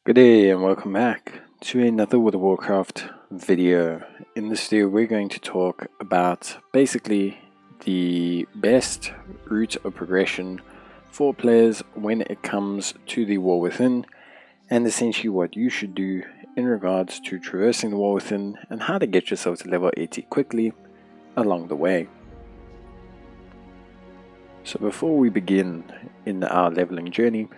Good day and welcome back to another World of Warcraft video. In this video we're going to talk about basically the best route of progression for players when it comes to the War Within, and essentially what you should do in regards to traversing the War Within and how to get yourself to level 80 quickly along the way. So before we begin in our leveling journey,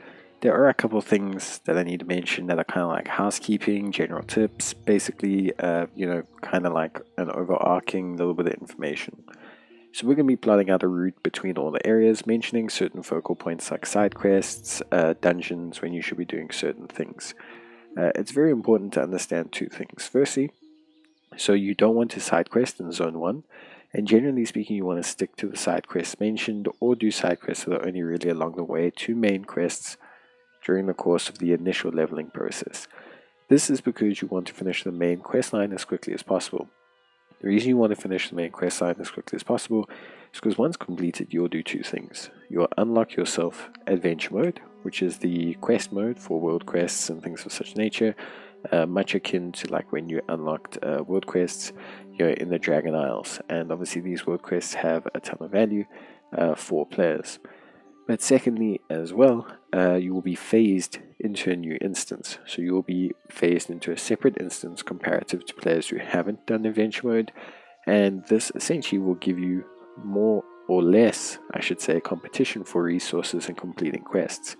there are a couple of things that I need to mention that are kind of like housekeeping, general tips, basically, kind of like an overarching little bit of information. So we're going to be plotting out a route between all the areas, mentioning certain focal points like side quests, dungeons, when you should be doing certain things. It's very important to understand two things. Firstly, so you don't want to side quest in Zone 1, and generally speaking you want to stick to the side quests mentioned or do side quests that are only really along the way to main quests during the course of the initial leveling process. This is because you want to finish the main quest line as quickly as possible. The reason you want to finish the main quest line as quickly as possible is because once completed you'll do two things. You'll unlock yourself Adventure Mode, which is the quest mode for world quests and things of such nature, much akin to like when you unlocked world quests in the Dragon Isles, and obviously these world quests have a ton of value for players. But secondly as well, you will be phased into a new instance. So you will be phased into a separate instance comparative to players who haven't done Adventure Mode, and this essentially will give you more or less, I should say, competition for resources and completing quests.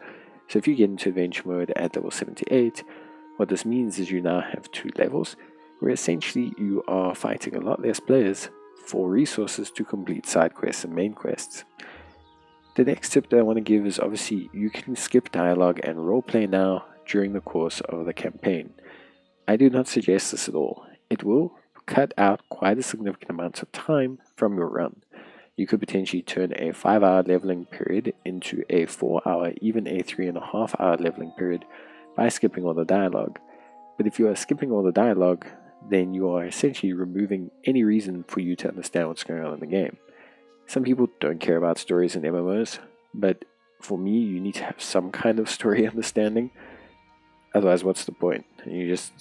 So if you get into Adventure Mode at level 78, what this means is you now have 2 levels, where essentially you are fighting a lot less players for resources to complete side quests and main quests. The next tip that I want to give is obviously you can skip dialogue and roleplay now during the course of the campaign. I do not suggest this at all. It will cut out quite a significant amount of time from your run. You could potentially turn a 5-hour leveling period into a 4-hour, even a 3.5-hour leveling period by skipping all the dialogue. But if you are skipping all the dialogue, then you are essentially removing any reason for you to understand what's going on in the game. Some people don't care about stories in MMOs, but for me, you need to have some kind of story understanding. Otherwise, what's the point? You just,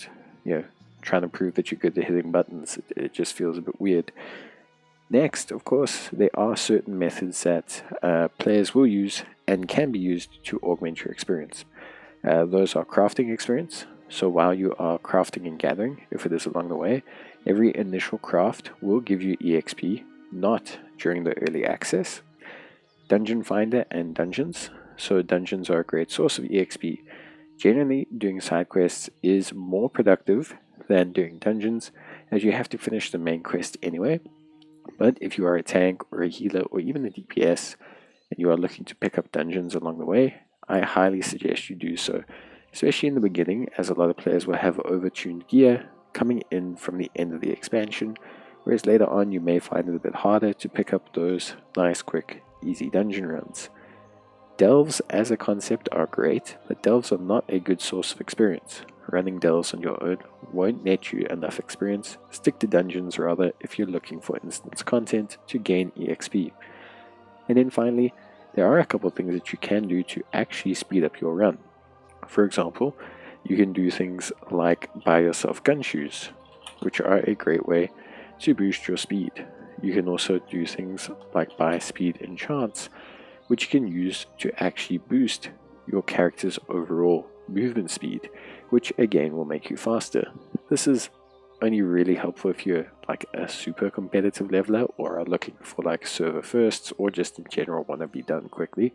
trying to prove that you're good at hitting buttons. It just feels a bit weird. Next, of course, there are certain methods that players will use and can be used to augment your experience. Those are crafting experience. So while you are crafting and gathering, if it is along the way, every initial craft will give you EXP, not during the early access. Dungeon Finder and Dungeons. So dungeons are a great source of EXP. Generally, doing side quests is more productive than doing dungeons, as you have to finish the main quest anyway. But if you are a tank or a healer or even a DPS and you are looking to pick up dungeons along the way, I highly suggest you do so, especially in the beginning, as a lot of players will have overtuned gear coming in from the end of the expansion, whereas later on you may find it a bit harder to pick up those nice, quick, easy dungeon runs. Delves as a concept are great, but delves are not a good source of experience. Running delves on your own won't net you enough experience. Stick to dungeons rather if you're looking for instance content to gain EXP. And then finally, there are a couple of things that you can do to actually speed up your run. For example, you can do things like buy yourself gun shoes, which are a great way to boost your speed. You can also do things like buy speed enchants, which you can use to actually boost your character's overall movement speed, which again will make you faster. This is only really helpful if you're like a super competitive leveler or are looking for like server firsts or just in general want to be done quickly,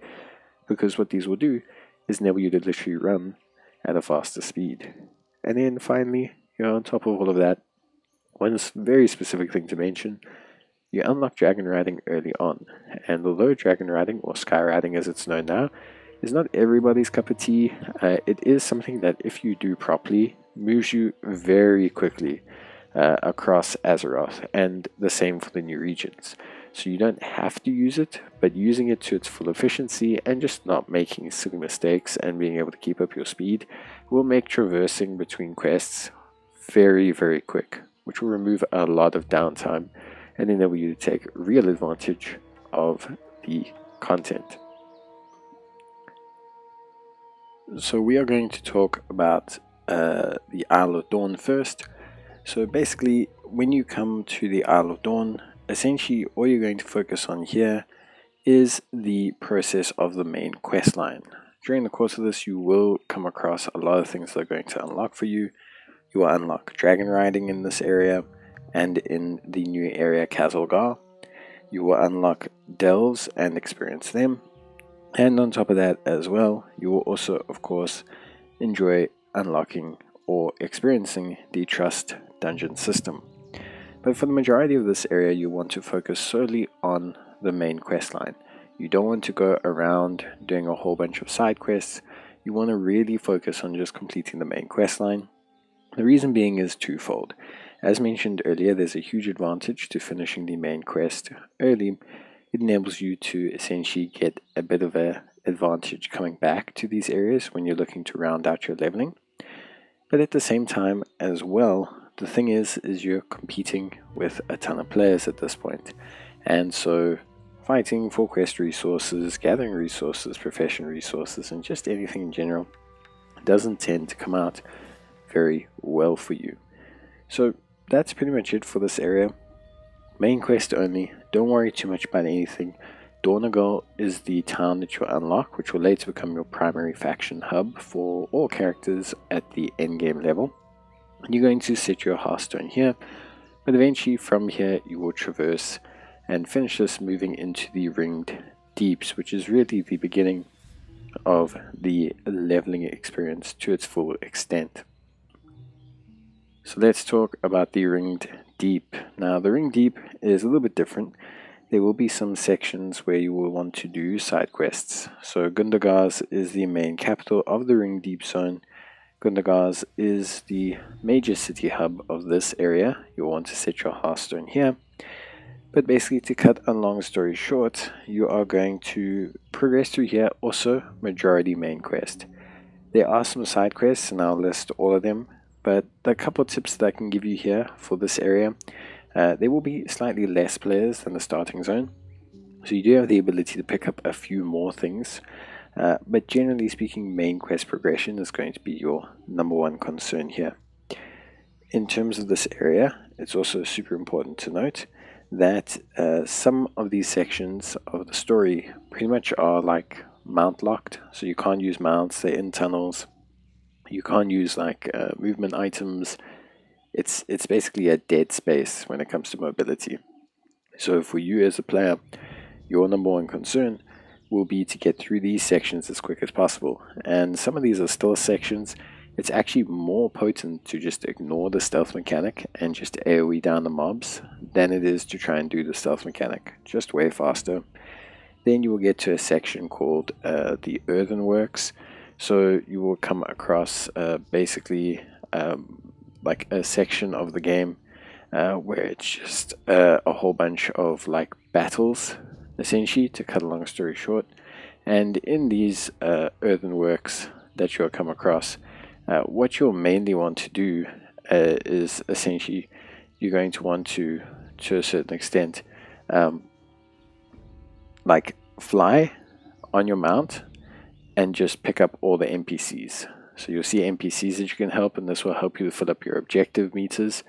because what these will do is enable you to literally run at a faster speed. And then finally, on top of all of that, one very specific thing to mention, you unlock dragon riding early on, and although dragon riding, or sky riding as it's known now, is not everybody's cup of tea, it is something that if you do properly, moves you very quickly across Azeroth, and the same for the new regions. So you don't have to use it, but using it to its full efficiency and just not making silly mistakes and being able to keep up your speed will make traversing between quests very, very quick, which will remove a lot of downtime and enable you to take real advantage of the content. So we are going to talk about the Isle of Dawn first. So basically, when you come to the Isle of Dawn, essentially all you're going to focus on here is the process of the main quest line. During the course of this, you will come across a lot of things that are going to unlock for you. You will unlock dragon riding in this area and in the new area Kazalgar. You will unlock delves and experience them. And on top of that as well, you will also, of course, enjoy unlocking or experiencing the Trust dungeon system. But for the majority of this area, you want to focus solely on the main quest line. You don't want to go around doing a whole bunch of side quests. You want to really focus on just completing the main quest line. The reason being is twofold. As mentioned earlier, there's a huge advantage to finishing the main quest early. It enables you to essentially get a bit of an advantage coming back to these areas when you're looking to round out your leveling. But at the same time as well, the thing is you're competing with a ton of players at this point. And so fighting for quest resources, gathering resources, profession resources, and just anything in general doesn't tend to come out very well for you. So that's pretty much it for this area. Main quest only, don't worry too much about anything. Dornagal is the town that you'll unlock, which will later become your primary faction hub for all characters at the endgame level. You're going to set your hearthstone here, but eventually from here you will traverse and finish this moving into the Ringed Deeps, which is really the beginning of the leveling experience to its full extent. So let's talk about the Ringed Deep. Now the Ringed Deep is a little bit different. There will be some sections where you will want to do side quests. So Gundagars is the main capital of the Ringed Deep zone. Gundagars is the major city hub of this area. You'll want to set your hearthstone here. But basically, to cut a long story short, you are going to progress through here, also majority main quest. There are some side quests, and I'll list all of them. But the couple of tips that I can give you here for this area, there will be slightly less players than the starting zone. So you do have the ability to pick up a few more things. But generally speaking, main quest progression is going to be your number one concern here. In terms of this area, it's also super important to note that some of these sections of the story pretty much are like mount locked. So you can't use mounts, they're in tunnels. You can't use like movement items. It's basically a dead space when it comes to mobility. So for you as a player, your number one concern will be to get through these sections as quick as possible. And some of these are stealth sections. It's actually more potent to just ignore the stealth mechanic and just AoE down the mobs than it is to try and do the stealth mechanic. Just way faster. Then you will get to a section called the Earthenworks. So you will come across basically like a section of the game where it's just a whole bunch of like battles, essentially, to cut a long story short. And in these Earthenworks that you'll come across, what you'll mainly want to do is essentially you're going to want to a certain extent, like fly on your mount and just pick up all the NPCs. So you'll see NPCs that you can help, and this will help you fill up your objective meters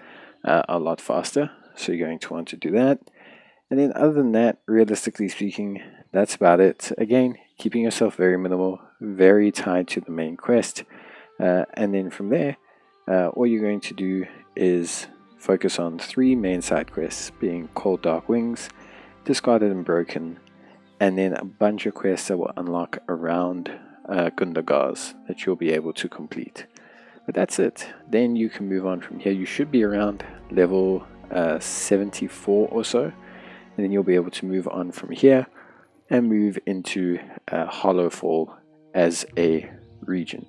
a lot faster. So you're going to want to do that. And then other than that, realistically speaking, that's about it. Again, keeping yourself very minimal, very tied to the main quest. And then from there, all you're going to do is focus on 3 main side quests, being Cold Dark Wings, Discarded and Broken, and then a bunch of quests that will unlock around Gundagars that you'll be able to complete. But that's it. Then you can move on from here. You should be around level 74 or so, and then you'll be able to move on from here and move into Hollowfall as a region.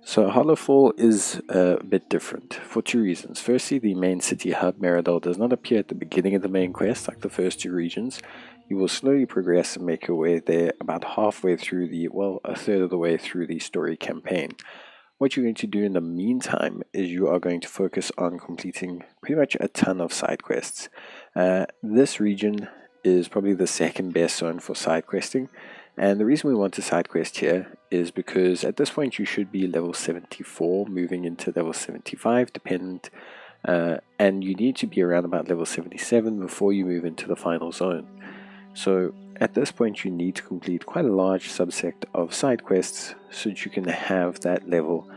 So Hollowfall is a bit different for 2 reasons. Firstly, the main city hub, Meridol, does not appear at the beginning of the main quest like the first 2 regions. You will slowly progress and make your way there about halfway through a third of the way through the story campaign. What you're going to do in the meantime is you are going to focus on completing pretty much a ton of side quests. This region is probably the second best zone for side questing. And the reason we want to side quest here is because at this point you should be level 74 moving into level 75 dependent, and you need to be around about level 77 before you move into the final zone. So at this point you need to complete quite a large subset of side quests so that you can have that level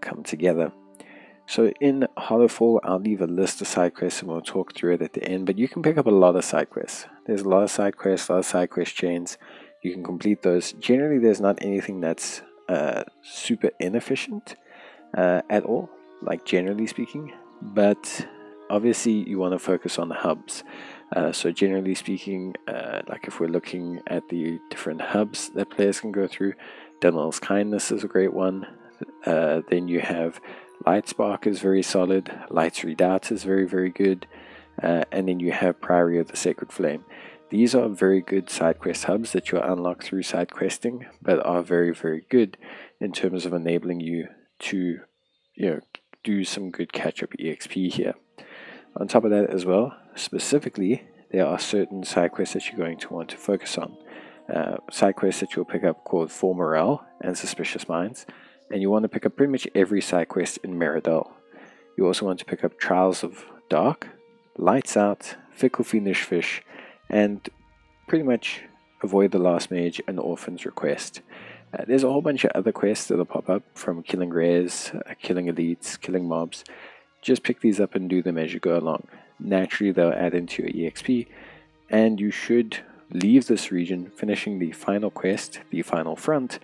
come together. So in Hollowfall, I'll leave a list of side quests and we'll talk through it at the end, but you can pick up a lot of side quests. There's a lot of side quests, a lot of side quest chains. You can complete those. Generally, there's not anything that's super inefficient at all, like generally speaking, but obviously you want to focus on the hubs. So generally speaking, like if we're looking at the different hubs that players can go through, Dunwell's Kindness is a great one. Then you have Lightspark is very solid, Light's Redoubt is very, very good, and then you have Priory of the Sacred Flame. These are very good side quest hubs that you'll unlock through side questing, but are very, very good in terms of enabling you to, do some good catch-up EXP here. On top of that as well, specifically, there are certain side quests that you're going to want to focus on. Side quests that you'll pick up called For Morale and Suspicious Minds, and you want to pick up pretty much every side quest in Meridel. You also want to pick up Trials of Dark, Lights Out, Fickle Fiendish Fish, and pretty much avoid the Last Mage and Orphan's Request. There's a whole bunch of other quests that'll pop up, from killing rares, killing elites, killing mobs. Just pick these up and do them as you go along. Naturally, they'll add into your EXP, and you should leave this region finishing the final quest, the final front,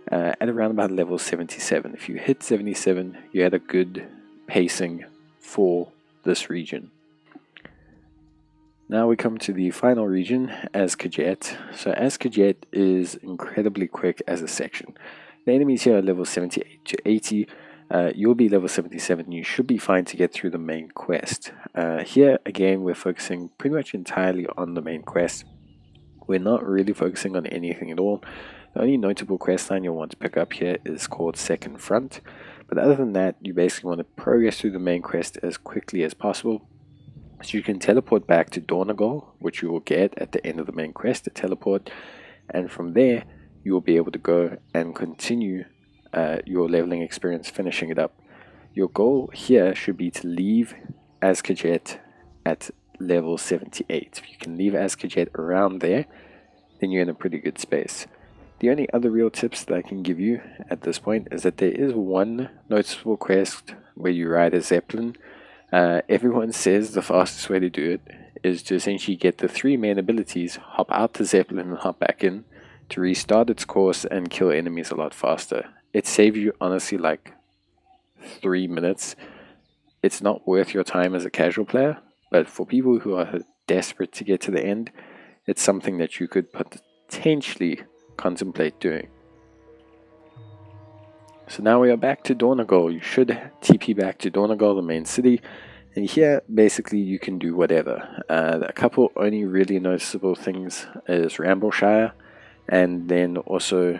at around about level 77. If you hit 77, you had a good pacing for this region. Now we come to the final region, as Khajet. So as Khajet is incredibly quick as a section. The enemies here are level 78 to 80. You'll be level 77. You should be fine to get through the main quest. Here again, we're focusing pretty much entirely on the main quest. We're not really focusing on anything at all. The only notable quest line you'll want to pick up here is called Second Front. But other than that, you basically want to progress through the main quest as quickly as possible. So you can teleport back to Dago, which you will get at the end of the main quest to teleport. And from there, you will be able to go and continue your leveling experience, finishing it up. Your goal here should be to leave as Khajet at level 78. If you can leave as Khajet around there, then you're in a pretty good space. The only other real tips that I can give you at this point is that there is one noticeable quest where you ride a Zeppelin. Everyone says the fastest way to do it is to essentially get the 3 main abilities, hop out the Zeppelin and hop back in, to restart its course and kill enemies a lot faster. It saves you honestly like 3 minutes. It's not worth your time as a casual player, but for people who are desperate to get to the end, it's something that you could potentially contemplate doing. So now we are back to Dago. You should TP back to Dago, the main city, and here basically you can do whatever. A couple only really noticeable things is Rambleshire, and then also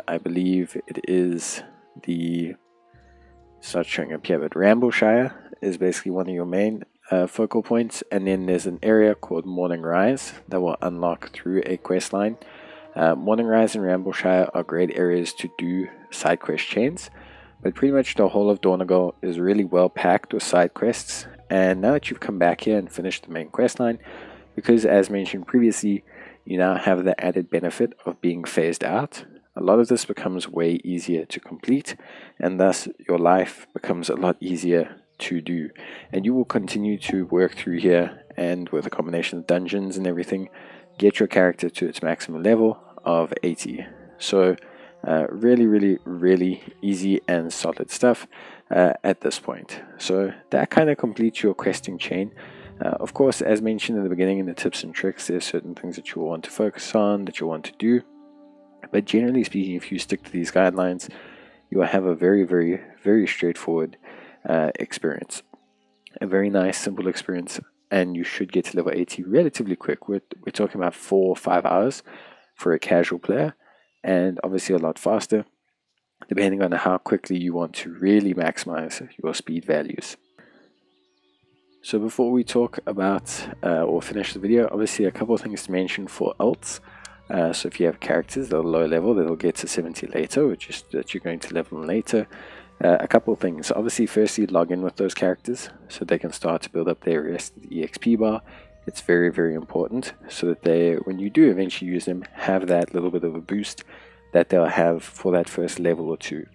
I believe it is it's not showing up here, but Rambleshire is basically one of your main focal points, and then there's an area called Morning Rise that will unlock through a quest line. Morning Rise and Rambleshire are great areas to do side quest chains, but pretty much the whole of Dago is really well packed with side quests. And now that you've come back here and finished the main quest line, because as mentioned previously, you now have the added benefit of being phased out, a lot of this becomes way easier to complete, and thus your life becomes a lot easier to do. And you will continue to work through here, and with a combination of dungeons and everything, get your character to its maximum level of 80. So really easy and solid stuff at this point. So that kind of completes your questing chain. Of course, as mentioned in the beginning in the tips and tricks, there's certain things that you will want to focus on, that you want to do. But generally speaking, if you stick to these guidelines, you will have a very straightforward experience. A very nice, simple experience, and you should get to level 80 relatively quick. We're talking about 4 or 5 hours for a casual player, and obviously a lot faster, depending on how quickly you want to really maximize your speed values. So before we talk about or finish the video, obviously a couple of things to mention for alts. So if you have characters that are low level, they'll get to 70 later, or just that you're going to level them later. A couple of things. Obviously, firstly, log in with those characters so they can start to build up their rest of the EXP bar. It's very, very important so that they, when you do eventually use them, have that little bit of a boost that they'll have for that first level or two.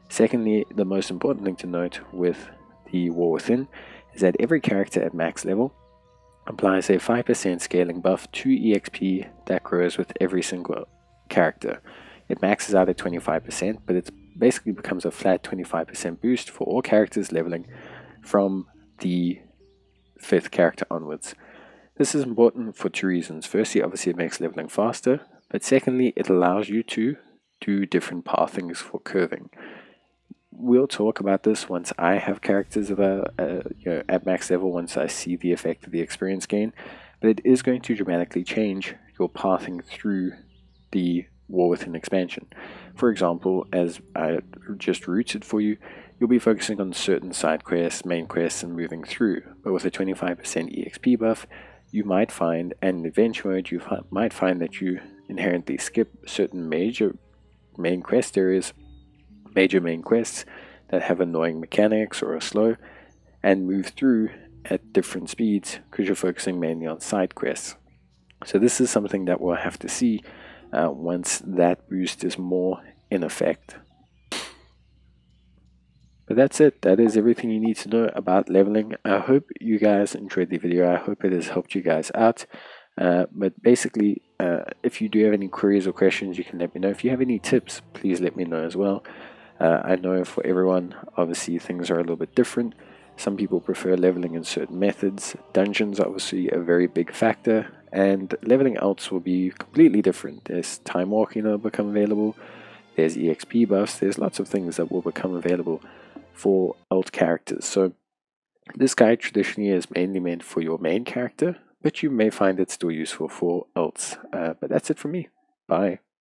Secondly, the most important thing to note with the War Within is that every character at max level applies a 5% scaling buff to EXP that grows with every single character. It maxes out at 25%, but it basically becomes a flat 25% boost for all characters leveling from the 5th character onwards. This is important for two reasons. Firstly, obviously it makes leveling faster, but secondly, it allows you to do different pathings for curving. We'll talk about this once I have characters that are at max level, once I see the effect of the experience gain, but it is going to dramatically change your pathing through the War Within expansion. For example, as I just routed for you, you'll be focusing on certain side quests, main quests, and moving through, but with a 25% EXP buff, you might find, and in Adventure Mode, you might find that you inherently skip certain major main quest areas, major main quests that have annoying mechanics or are slow, and move through at different speeds because you're focusing mainly on side quests. So this is something that we'll have to see once that boost is more in effect. But that's it. That is everything you need to know about leveling. I hope you guys enjoyed the video. I hope it has helped you guys out. But basically, if you do have any queries or questions, you can let me know. If you have any tips, please let me know as well. I know for everyone, obviously, things are a little bit different. Some people prefer leveling in certain methods. Dungeons are obviously a very big factor, and leveling else will be completely different. There's time walking that will become available. There's EXP buffs. There's lots of things that will become available for alt characters. So this guide traditionally is mainly meant for your main character, but you may find it still useful for alts. But that's it from me. Bye.